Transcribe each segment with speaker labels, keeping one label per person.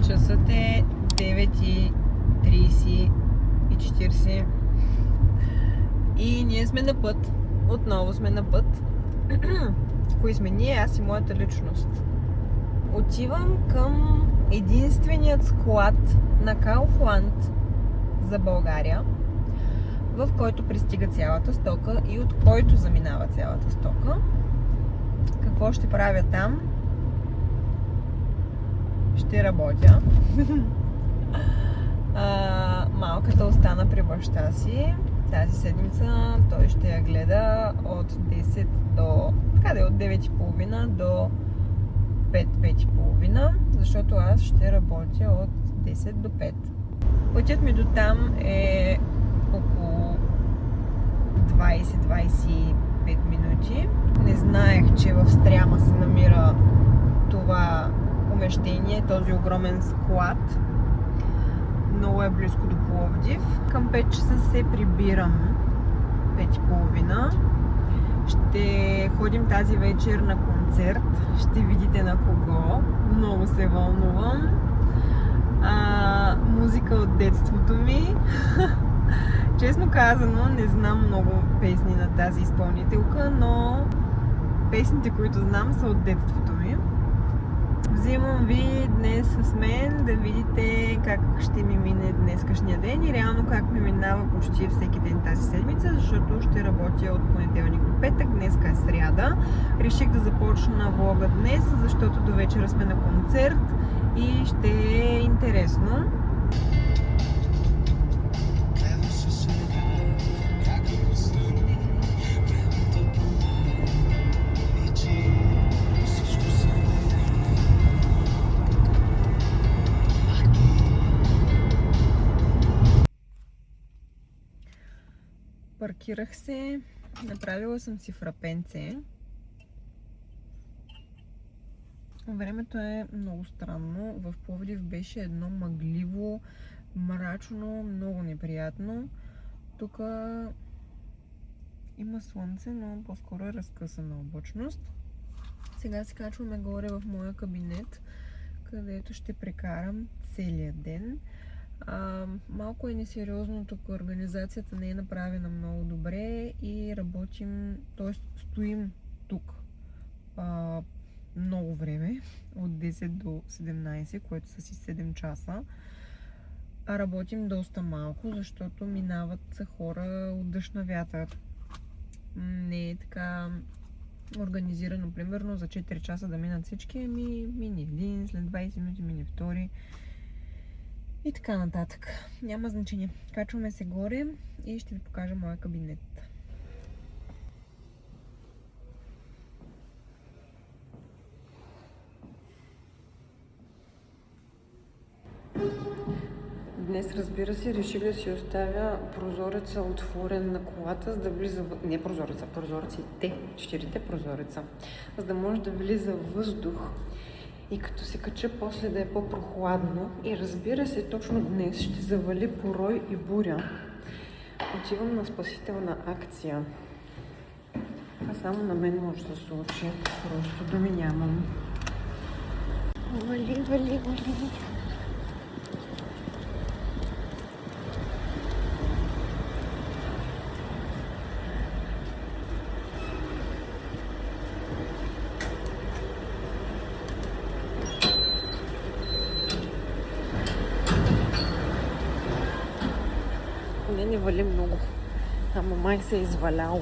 Speaker 1: Часът е 9:30 и 40 и ние сме на път. Отново сме на път. Кои сме ние? Аз и моята личност. Отивам към единственият склад на Kaufland за България, в който пристига цялата стока и от който заминава цялата стока. Какво ще правя там? Ще работя. Малката остана при баща си. Тази седмица той ще я гледа от 10 до... от 9:30 до 5:30, защото аз ще работя от 10 до 5. Пътят ми до там е около 20-25 минути. Не знаех, че в Стряма се намира това помещение, този огромен склад. Много е близко до Пловдив. Към 5 часа се прибирам. 5:30. Ще ходим тази вечер на концерт. Ще видите на кого. Много се вълнувам. Музика от детството ми. Честно казано, не знам много песни на тази изпълнителка, но песните, които знам, са от детството ми. Взимам ви днес с мен да видите как ще ми мине днескашния ден и реално как ми минава почти всеки ден тази седмица, защото ще работя от понеделник до петък. Днеска е сряда. Реших да започна влога днес, защото до вечера сме на концерт и ще е интересно. Паркирах се, направила съм си фрапенце. Времето е много странно. В Пловдив беше едно мъгливо, мрачно, много неприятно. Тук има слънце, но по-скоро е разкъсана облачност. Сега се качваме горе в моя кабинет, където ще прекарам целия ден. Малко е несериозно, тук организацията не е направена много добре и работим, т.е. стоим тук много време, от 10 до 17, което са си 7 часа. Работим доста малко, защото минават хора от дъжд на вятър. Не е така организирано, примерно за 4 часа да минат всички, мини един, след 20 минути мини втори. И така нататък. Няма значение. Качваме се горе и ще ви покажа моя кабинет. Днес, разбира се, реших да си оставя прозореца отворен на колата, за да влиза... Не прозореца, прозорците, 4 прозореца, за да може да влиза въздух. И като се кача после да е по-прохладно. И разбира се, точно днес ще завали порой и буря. Отивам на спасителна акция. Това само на мен може да се случи. Просто думи нямам. Вали. Не вали много, ама май се е изваляло.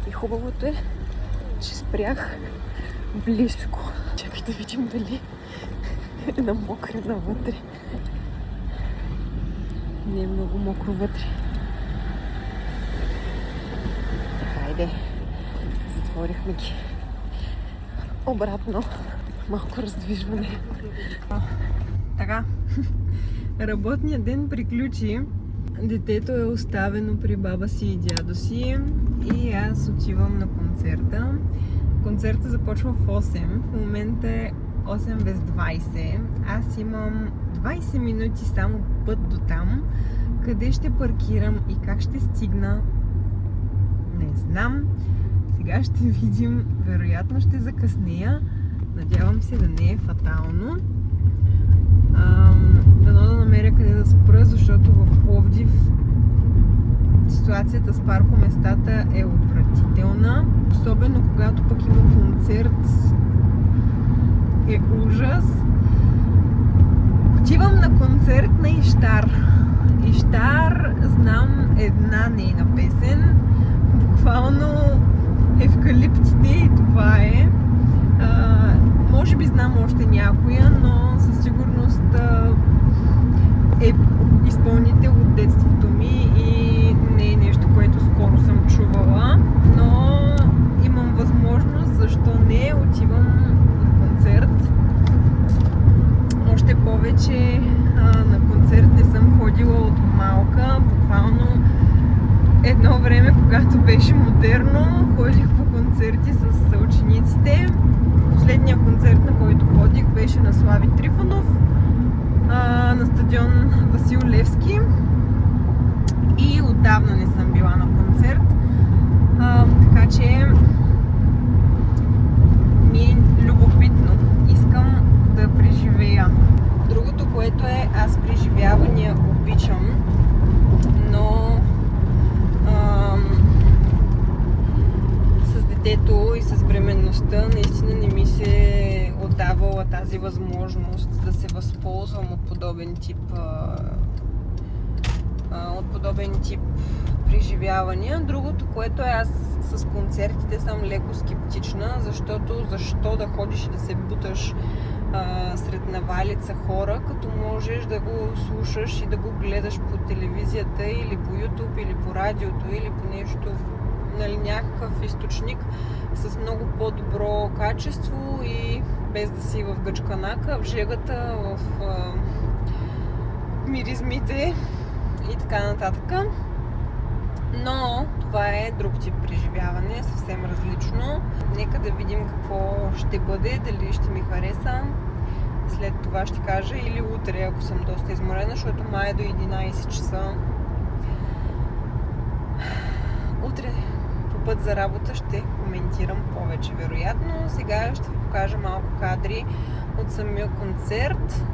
Speaker 1: И хубавото е, че спрях близко. Чакай да видим дали е намокрена вътре. Не е много мокро вътре. Хайде, затворихме ги. Обратно, малко раздвижване. Така. Работният ден приключи. Детето е оставено при баба си и дядо си и аз отивам на концерта. Концертът започва в 8. В момента е 8 без 20. Аз имам 20 минути само път до там. Къде ще паркирам и как ще стигна, не знам. Сега ще видим. Вероятно ще закъснея, Надявам се да не е фатално. Дано да намеря къде да спра, защото в Пловдив ситуацията с паркоместата е отвратителна. Особено когато пък има концерт, е ужас. Отивам на концерт на Ищар. Ищар, знам една нейна песен. Буквално Евкалиптите и това е. Може би знам още някоя, но със сигурност е изпълнител от детството ми и не е нещо, което скоро съм чувала. Но имам възможност, защо не, отивам на концерт. Още повече на концерт не съм ходила от малка. Буквално едно време, когато беше модерно, ходих по концерти с учениците. Последния концерт, на който ходих, беше на Слави Трифонов на стадион Васил Левски. И отдавна не съм била на концерт. Така че ми е любопитно. Искам да преживея. Другото, което е, аз преживявания обичам, но с детето и с бременността наистина не ми се отдавала тази възможност да се възползвам от подобен тип преживявания. Другото, което е, аз с концертите съм леко скептична, защото защо да ходиш и да се буташ сред навалица хора, като можеш да го слушаш и да го гледаш по телевизията или по YouTube, или по радиото, или по нещо, нали, някакъв източник с много по-добро качество и без да си в гъчканака, в жегата, в миризмите и така нататък. Но това е друг тип преживяване, съвсем различно. Нека да видим какво ще бъде, дали ще ми хареса. След това ще кажа, или утре, ако съм доста изморена, защото май до 11 часа. Утре по път за работа ще коментирам повече, вероятно. Сега ще ви покажа малко кадри от самия концерт.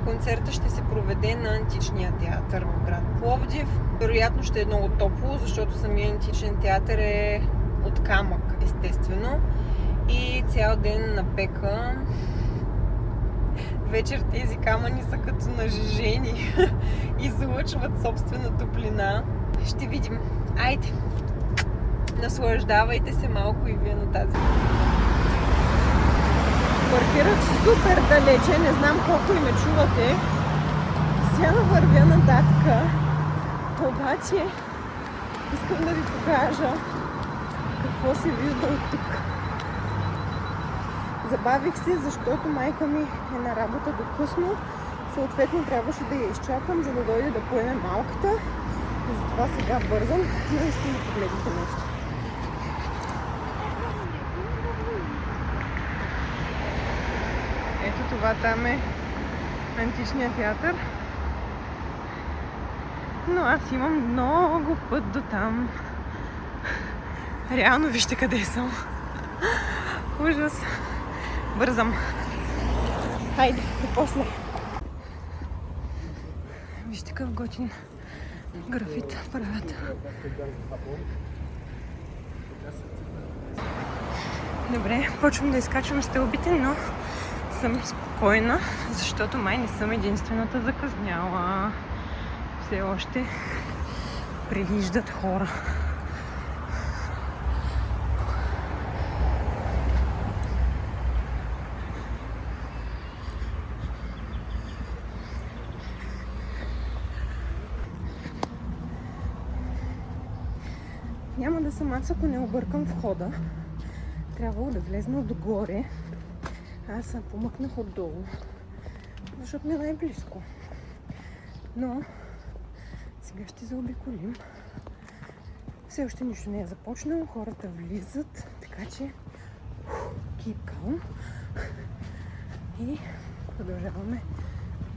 Speaker 1: Концертът ще се проведе на Античния театър в град Пловдив. Вероятно ще е много топло, защото самия Античен театър е от камък, естествено. И цял ден напека. Вечер тези камъни са като нажежени и излъчват собствена топлина. Ще видим. Айде! Наслаждавайте се малко и вие на тази. Паркирах супер далече, не знам колко и ме чувате. Сега вървя нататък. Обаче искам да ви покажа какво се вижда от тук. Забавих се, защото майка ми е на работа до късно. Съответно трябваше да я изчакам, за да дойде да поеме малката. И затова сега бързам, но искам да погледнете нещо. Ето това там е Античния театър. Но аз имам много път до там. Реално вижте къде съм. Ужас. Бързам. Хайде, до после. Вижте какъв готин графит правят. Добре, почвам да изкачвам стълбите, но съм спокойна, защото май не съм единствената закъсняла. Все още прииждат хора. Няма да съм аз, ако не объркам входа. Трябвало да влезна отгоре. Аз съм помъкнах отдолу, защото ми е най-близко. Но сега ще заобиколим. Все още нищо не е започнало, хората влизат, така че keep calm. И продължаваме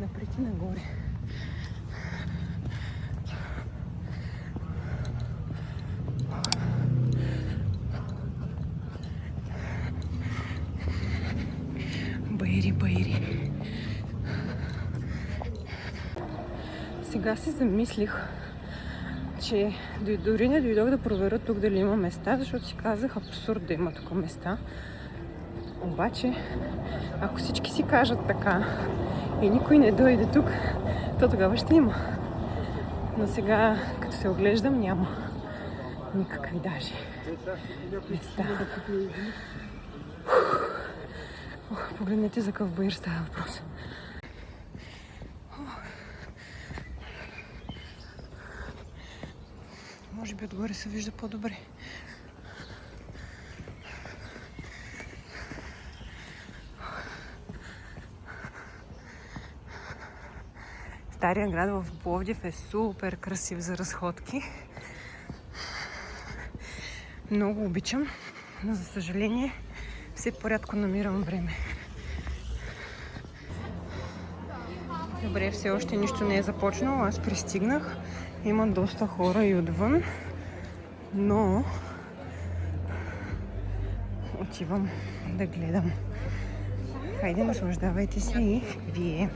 Speaker 1: напред и нагоре. Байри. Сега си замислих, че дори не дойдох да проверя тук дали има места, защото си казах абсурд да има тук места. Обаче, ако всички си кажат така и никой не дойде тук, то тогава ще има. Но сега, като се оглеждам, няма никакви даже места. Погледнете за какъв баир става въпрос. Може би отгоре се вижда по-добре. Стария град в Пловдив е супер красив за разходки. Много обичам, но за съжаление все порядко намирам време. Добре, все още нищо не е започнало. Аз пристигнах. Има доста хора и отвън, но отивам да гледам. Хайде, наслаждавайте се и вие.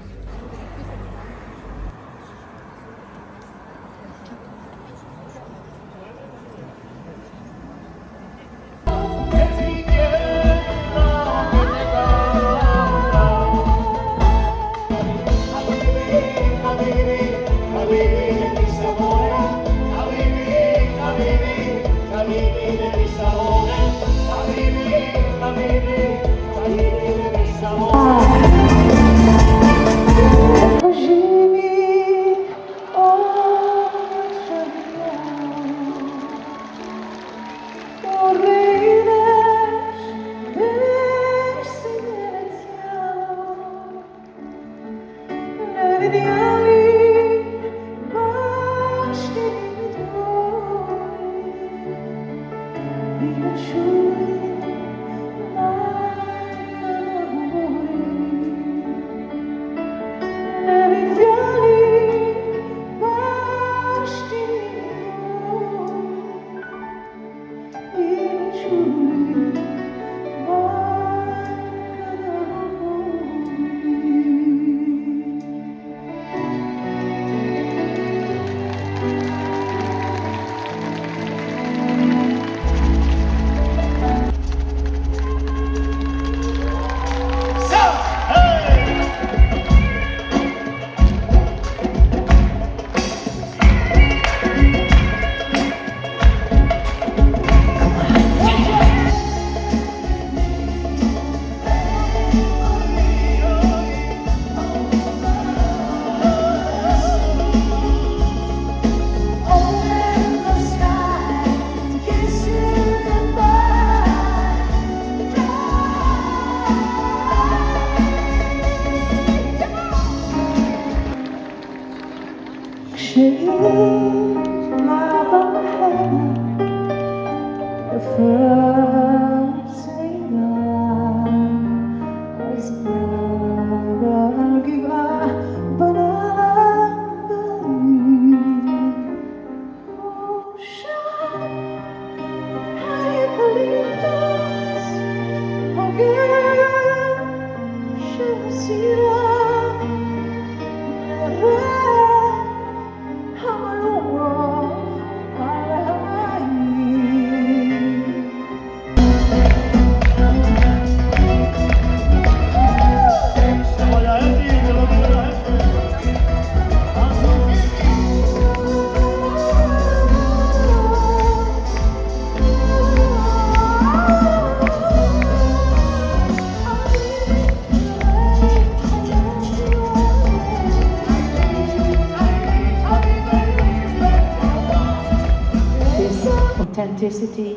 Speaker 2: Authenticity,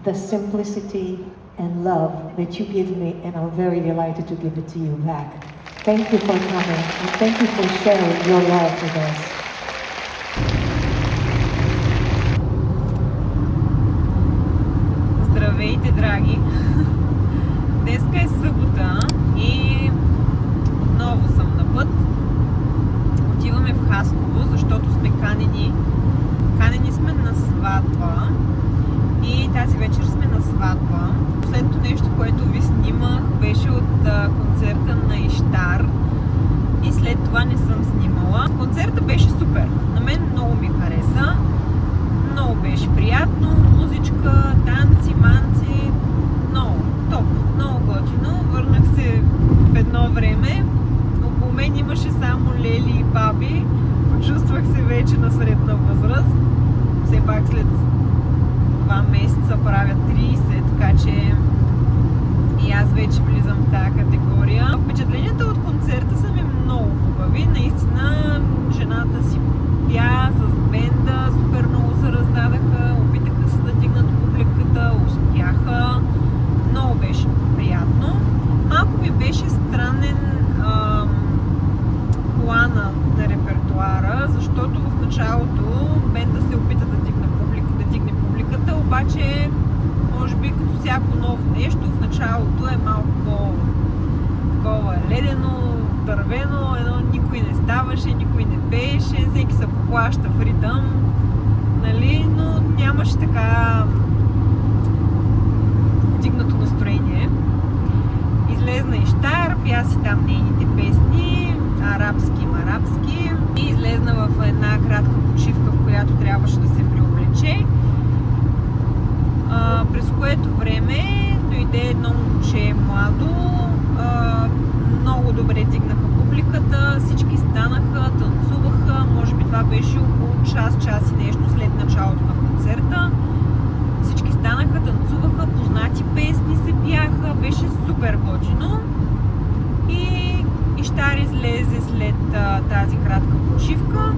Speaker 2: the simplicity and love that you give me, and I'm very delighted to give it to you back. Thank you for coming, and thank you for sharing your love with us.
Speaker 1: Здравейте, драги! Днеска е събота и отново съм на път. Отиваме в Хасково, защото сме канени. Канени сме на сватба и тази вечер сме на сватба. Последното нещо, което ви снимах, беше беше от концерта на Иштар и след това не съм снимала. Концерта беше супер. На мен много ми хареса. Много беше приятно. Музичка, танци, манци. Много топ, много готино. Върнах се в едно време. Около мен имаше само лели и баби. Почувствах се вече на средна възраст. Все пак след 2 месеца правя 30, така че и аз вече влизам в тази категория. Впечатленията от концерта са ми много хубави. Наистина жената си пя с бенда, супер много се раздадаха, опитаха се да дигнат публиката, успяха. Много беше приятно. Малко ми беше странен плана на репертуара, защото в началото бенда се опита да дигне публиката, обаче може би като всяко ново нещо в началото е малко по-такова ледено, дървено, никой не ставаше, никой не пееше, всеки се поплаща в ритъм, нали, но нямаше така вдигнато настроение. Излезна Иштар, пя си там нейните песни, арабски, и излезна в една кратка почивка, в която трябваше да се преоблече. През което време дойде едно момче младо, много добре дигнаха публиката, всички станаха, танцуваха, може би това беше около час и нещо след началото на концерта. Всички станаха, танцуваха, познати песни се пяха, беше супер готино. И Иштар излезе след тази кратка почивка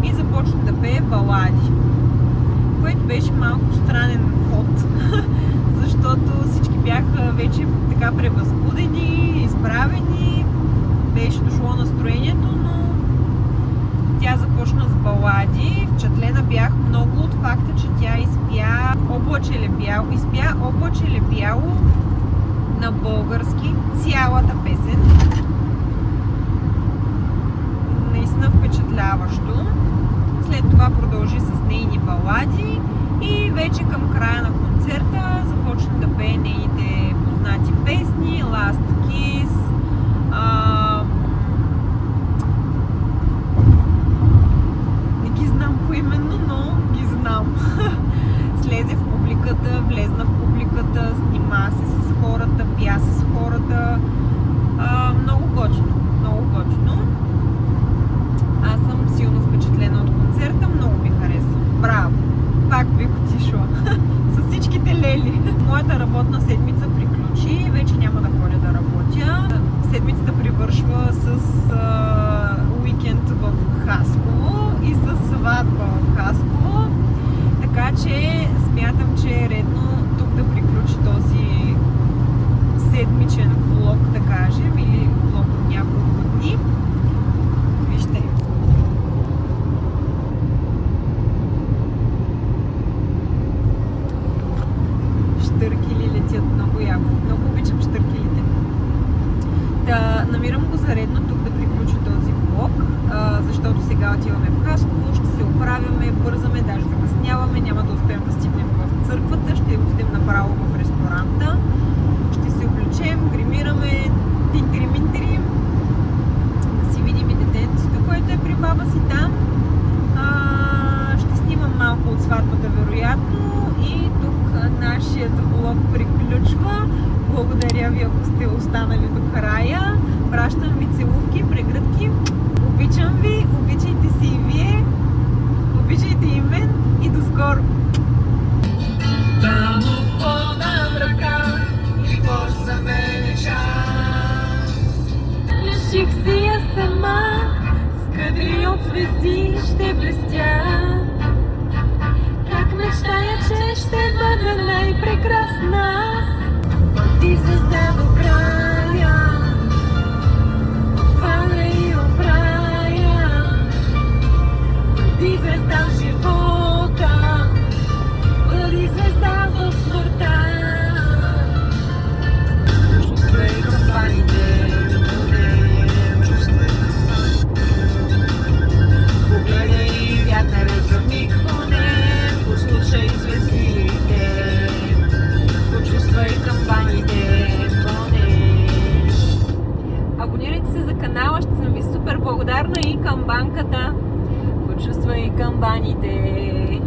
Speaker 1: и започна да пее балади, което беше малко странен ход, защото всички бяха вече така превъзбудени, изправени, беше дошло настроението, но тя започна с балади. Впечатлена бях много от факта, че тя изпя Облаче ле бяло на български, цялата песен. Наистина впечатляващо. След това продължи с нейни балади и вече към края на концерта започна да пее нейните познати песни, Last Kiss, не ги знам поименно, но ги знам. Слезе в публиката, влезна в публиката, снима се с хората, пя се с хората. Много готино, много готино. Аз съм силно впечатлена от концерта, много ми хареса. Браво! Пак бих отишла с всичките лели. Моята работна седмица приключи, вече няма да ходя да работя. Седмицата привършва с уикенд в Хасково и с сватба в Хасково. Така че смятам, че е редно тук да приключи този седмичен влог, да кажем, или влог от няколко дни. Вижте. Щъркели летят много яко. Много обичам щъркелите. Да, намирам го за редно тук да приключи този влог, защото сега отиваме в Хасково, ще се оправяме, бързаме, даже закъсняваме, няма да успеем да стигнем в църквата, ще отидем направо в ресторанта, ще се облечем, гримираме, тинтери-минтери, да си видим и детенцето, което е при баба си там. Ще снимам малко от сватбата, вероятно, и тук нашият влог приключва. Благодаря ви, ако сте останали до края. Пращам ви целувки, прегръдки. Обичам ви, обичайте се и вие. Обичайте и мен и до скоро! Да му подам ръка и Бож за мен е час. Реших си я сама, с кадри от звезди ще блестя. Как мечтая, че ще бъда най-прекрасна. Ти звезда до края, отваря и оправя. Бъди звезда в живота, бъди звезда в смъртта. Чувствай кампаните, погледай вятъра за миг поне, послушай звездите. Почувствай кампаните. Абонирайте се за канала, ще съм ви супер благодарна и камбанката. Почувствай камбаните.